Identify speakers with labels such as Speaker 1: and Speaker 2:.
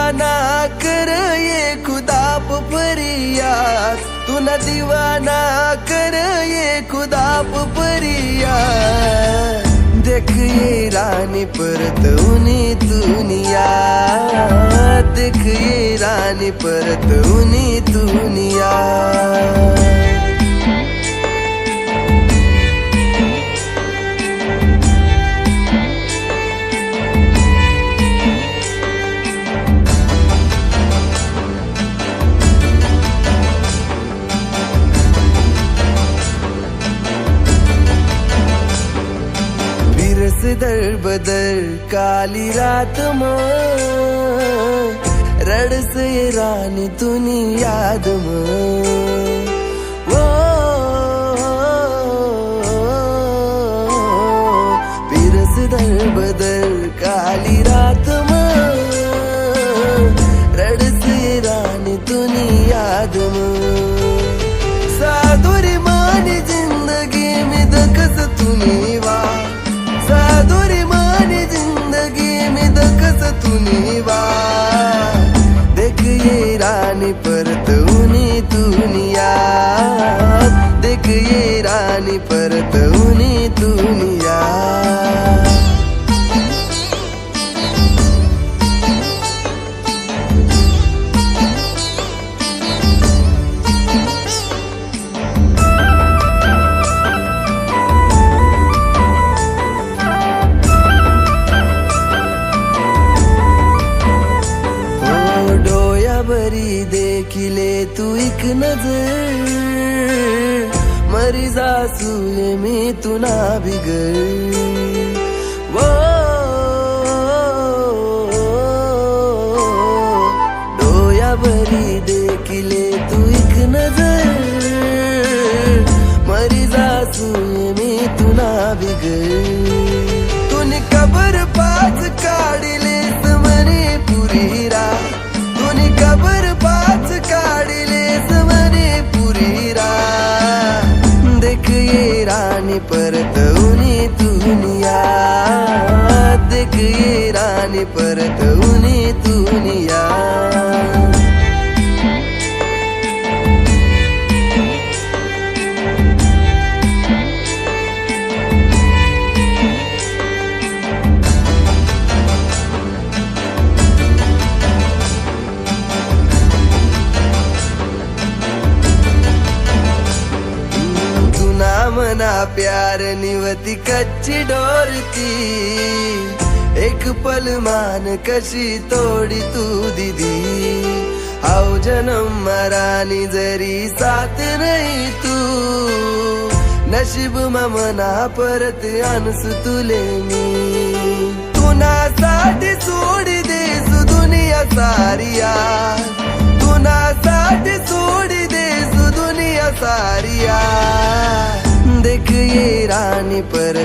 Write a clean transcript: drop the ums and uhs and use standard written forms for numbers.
Speaker 1: दीवाना कर ये खुदा पे फरियाद, तू न दीवाना कर ये खुदा पे फरियाद। देख ये रानी परत उनी दुनिया, देख ये रानी परत उनी दुनिया। दर बदर काली रात में रड़स ये रानी तुनी याद में। वो बिरस दर बदर काली रात में रड़स ये रानी तुनी याद में। साधुरी मानी जिंदगी में दकस तुनी वा, साधुरी मानी जिंदगी में दकस तुनी वा। देख ये रानी परत उनी दुनिया, देख ये रानी परत उनी दुनिया। बरी देखी ले तू एक नजर, मरी जासूए में तू ना बिगड़। वो डोया बरी देखी ले तू एक नजर, मरी जासूए में तू ना बिगड़। तूने कबर पास काढी ले समरे पुरी रात, कबर पाच काढले समरे पुरी रात। देख ये रानी परत उनी दुनिया, देख ये रानी परत उनी दुनिया। मना प्यार निवती कच्ची डोरती, एक पल मान कशी तोडी तू दीदी। आओ जन्म मरानी जरी साथ नहीं तू, नशीब मना परत आणस तुले मी। तू ना साठी सोडी देस दुनिया सारिया, तू ना साठी सोडी देस दुनिया सारिया। देख ये रानी पर